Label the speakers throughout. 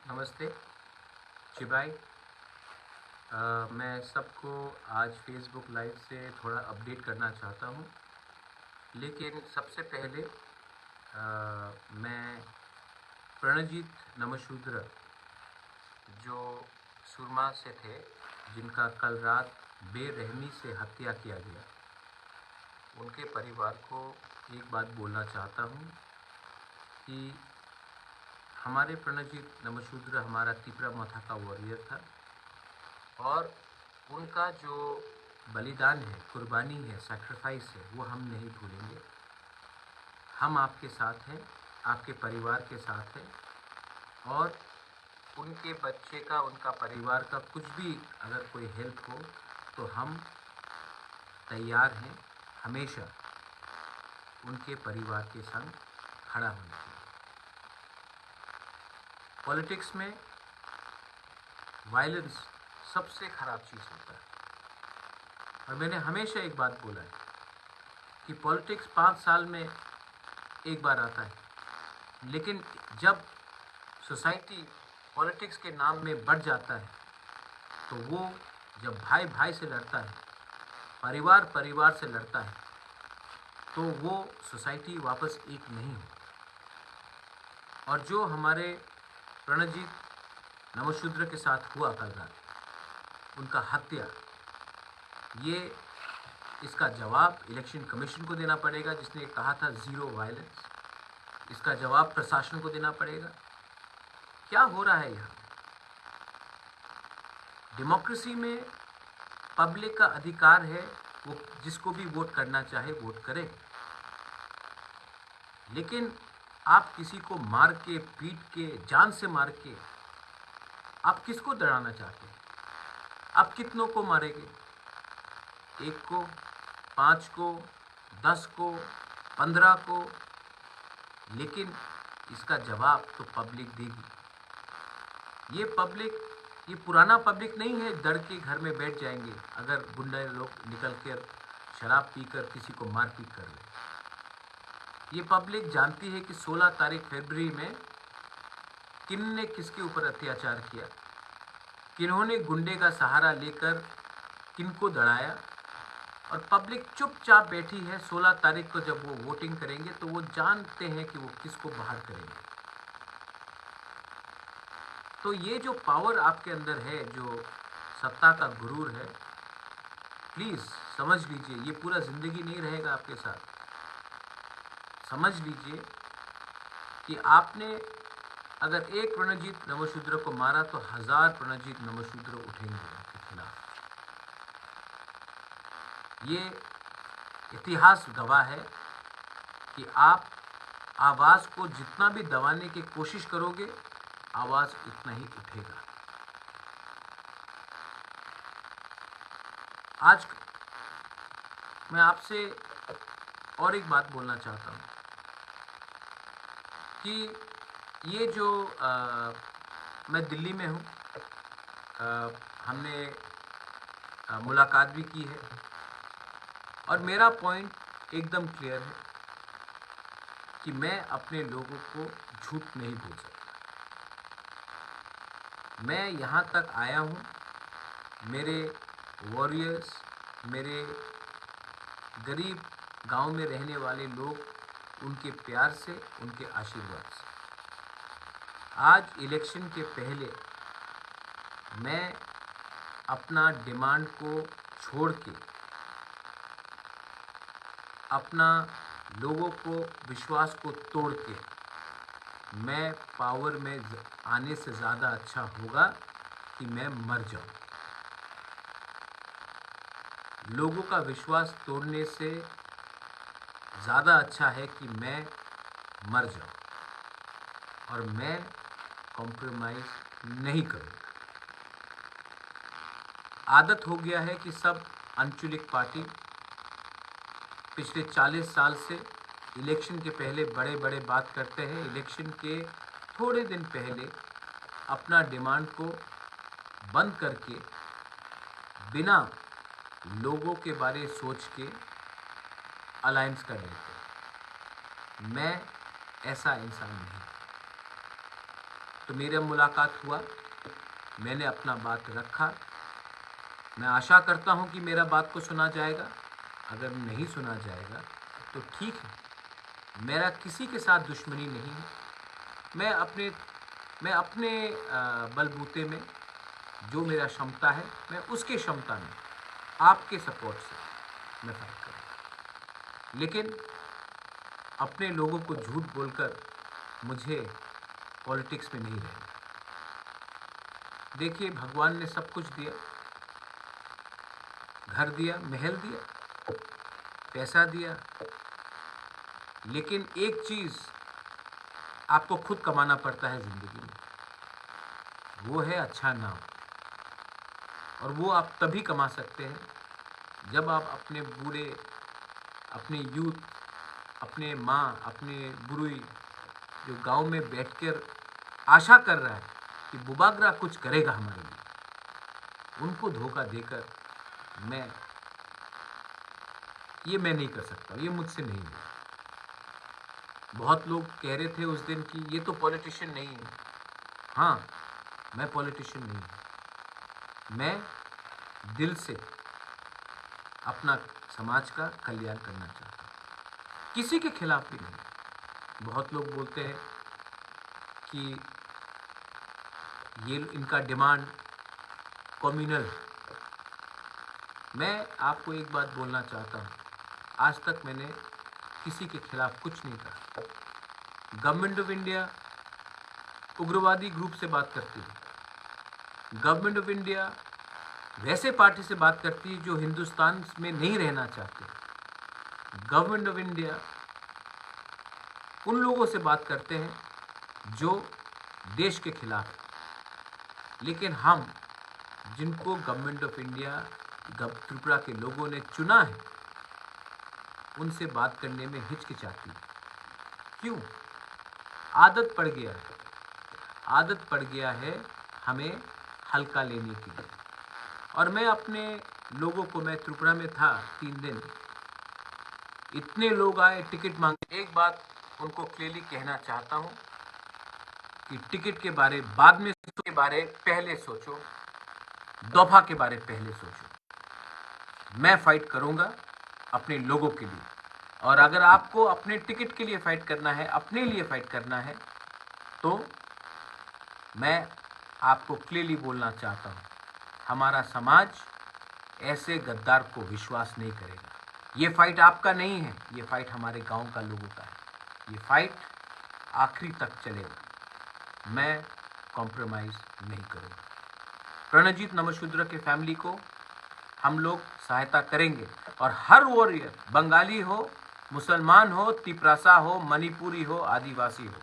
Speaker 1: नमस्ते जी भाई। मैं सबको आज फेसबुक लाइव से थोड़ा अपडेट करना चाहता हूँ, लेकिन सबसे पहले मैं प्रणजीत नमशूद्र जो सुरमा से थे, जिनका कल रात बेरहमी से हत्या किया गया, उनके परिवार को एक बात बोलना चाहता हूँ कि हमारे प्रणजीत नमशूद्र हमारा तिपरा माथा का वॉरियर था और उनका जो बलिदान है, कुर्बानी है, सैक्रिफाइस है, वो हम नहीं भूलेंगे। हम आपके साथ हैं, आपके परिवार के साथ हैं और उनके बच्चे का, उनका परिवार का कुछ भी अगर कोई हेल्प हो तो हम तैयार हैं हमेशा उनके परिवार के संग खड़ा होने के लिए। पॉलिटिक्स में वायलेंस सबसे खराब चीज़ होता है और मैंने हमेशा एक बात बोला है कि पॉलिटिक्स 5 साल में एक बार आता है, लेकिन जब सोसाइटी पॉलिटिक्स के नाम में बढ़ जाता है तो वो जब भाई भाई से लड़ता है, परिवार परिवार से लड़ता है, तो वो सोसाइटी वापस एक नहीं होती। और जो हमारे प्रणजीत नमशूद्र के साथ हुआ कल रात, उनका हत्या, ये इसका जवाब इलेक्शन कमीशन को देना पड़ेगा, जिसने कहा था ज़ीरो वायलेंस। इसका जवाब प्रशासन को देना पड़ेगा। क्या हो रहा है यहाँ? डेमोक्रेसी में पब्लिक का अधिकार है, वो जिसको भी वोट करना चाहे वोट करे, लेकिन आप किसी को मार के, पीट के, जान से मार के आप किसको डराना चाहते हैं? आप कितनों को मारेंगे? 1 को, 5 को, 10 को, 15 को? लेकिन इसका जवाब तो पब्लिक देगी। ये पब्लिक, ये पुराना पब्लिक नहीं है डर के घर में बैठ जाएंगे अगर गुंडे लोग निकल कर शराब पीकर किसी को मारपीट कर ले। ये पब्लिक जानती है कि 16 तारीख फरवरी में किनने किसके ऊपर अत्याचार किया, किन्होंने गुंडे का सहारा लेकर किनको दड़ाया, और पब्लिक चुपचाप बैठी है। 16 तारीख को जब वो वोटिंग करेंगे तो वो जानते हैं कि वो किसको बाहर करेंगे। तो ये जो पावर आपके अंदर है, जो सत्ता का गुरूर है, प्लीज़ समझ लीजिए, ये पूरा ज़िंदगी नहीं रहेगा आपके साथ। समझ लीजिए कि आपने अगर एक प्रणजीत नमशूद्र को मारा तो 1000 प्रणजीत नमशूद्र उठेंगे उनके खिलाफ। ये इतिहास गवाह है कि आप आवाज़ को जितना भी दबाने की कोशिश करोगे, आवाज़ उतना ही उठेगा। आज मैं आपसे और एक बात बोलना चाहता हूँ कि ये जो मैं दिल्ली में हूँ, हमने मुलाकात भी की है और मेरा पॉइंट एकदम क्लियर है कि मैं अपने लोगों को झूठ नहीं बोल सकता। मैं यहाँ तक आया हूँ, मेरे वॉरियर्स, मेरे गरीब गांव में रहने वाले लोग, उनके प्यार से, उनके आशीर्वाद से। आज इलेक्शन के पहले मैं अपना डिमांड को छोड़ के, अपना लोगों को विश्वास को तोड़ के, मैं पावर में आने से ज़्यादा अच्छा होगा कि मैं मर जाऊं। लोगों का विश्वास तोड़ने से ज़्यादा अच्छा है कि मैं मर जाऊं और मैं कॉम्प्रोमाइज़ नहीं करूंगा। आदत हो गया है कि सब अनचुलिक पार्टी पिछले 40 साल से इलेक्शन के पहले बड़े बड़े बात करते हैं, इलेक्शन के थोड़े दिन पहले अपना डिमांड को बंद करके बिना लोगों के बारे सोच के अलायंस कर लेते हैं। मैं ऐसा इंसान नहीं। तो मेरा मुलाकात हुआ, मैंने अपना बात रखा। मैं आशा करता हूँ कि मेरा बात को सुना जाएगा। अगर नहीं सुना जाएगा तो ठीक है, मेरा किसी के साथ दुश्मनी नहीं है। मैं अपने बलबूते में जो मेरा क्षमता है, मैं उसके क्षमता में आपके सपोर्ट से मैं फाइट करूँगा। लेकिन अपने लोगों को झूठ बोलकर मुझे पॉलिटिक्स में नहीं रहना। देखिए, भगवान ने सब कुछ दिया, घर दिया, महल दिया, पैसा दिया, लेकिन एक चीज़ आपको खुद कमाना पड़ता है ज़िंदगी में, वो है अच्छा नाम। और वो आप तभी कमा सकते हैं जब आप अपने बूढ़े, अपने यूथ, अपने माँ, अपने बुढ़ी जो गांव में बैठकर आशा कर रहा है कि बुबागरा कुछ करेगा हमारे लिए, उनको धोखा देकर मैं नहीं कर सकता, ये मुझसे नहीं है। बहुत लोग कह रहे थे उस दिन कि ये तो पॉलिटिशियन नहीं है। हाँ, मैं पॉलिटिशियन नहीं हूँ। मैं दिल से अपना समाज का कल्याण करना चाहता हूँ, किसी के खिलाफ भी नहीं। बहुत लोग बोलते हैं कि ये इनका डिमांड कम्युनल। मैं आपको एक बात बोलना चाहता हूँ, आज तक मैंने किसी के खिलाफ कुछ नहीं कहा। गवर्नमेंट ऑफ इंडिया उग्रवादी ग्रुप से बात करती है। गवर्नमेंट ऑफ इंडिया वैसे पार्टी से बात करती है जो हिंदुस्तान में नहीं रहना चाहते। गवर्नमेंट ऑफ इंडिया उन लोगों से बात करते हैं जो देश के खिलाफ है। लेकिन हम जिनको गवर्नमेंट ऑफ इंडिया, त्रिपुरा के लोगों ने चुना है, उनसे बात करने में हिचकिचाती है। क्यों? आदत पड़ गया है, आदत पड़ गया है हमें हल्का लेने की। और मैं अपने लोगों को, मैं त्रिपुरा में था 3 दिन, इतने लोग आए टिकट मांगे। एक बात उनको क्लियरली कहना चाहता हूँ कि टिकट के बारे बाद में के बारे पहले सोचो, दफा के बारे पहले सोचो। मैं फाइट करूँगा अपने लोगों के लिए। और अगर आपको अपने टिकट के लिए फाइट करना है, अपने लिए फाइट करना है, तो मैं आपको क्लियरली बोलना चाहता हूँ, हमारा समाज ऐसे गद्दार को विश्वास नहीं करेगा। ये फाइट आपका नहीं है, ये फाइट हमारे गांव का लोगों का है। ये फाइट आखिरी तक चलेगा। मैं कॉम्प्रोमाइज़ नहीं करूँगा। प्रणजीत नमशूद्र के फैमिली को हम लोग सहायता करेंगे। और हर वॉरियर, बंगाली हो, मुसलमान हो, तिपरासा हो, मणिपुरी हो, आदिवासी हो,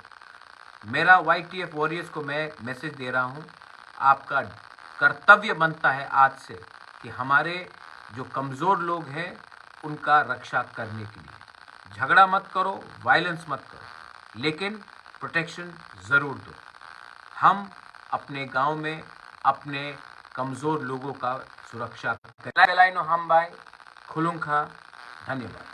Speaker 1: मेरा YTF वॉरियर्स को मैं मैसेज दे रहा हूँ, आपका कर्तव्य बनता है आज से कि हमारे जो कमज़ोर लोग हैं उनका रक्षा करने के लिए झगड़ा मत करो, वायलेंस मत करो, लेकिन प्रोटेक्शन ज़रूर दो। हम अपने गांव में अपने कमज़ोर लोगों का सुरक्षा करें। हम बाय खुलुंखा, धन्यवाद।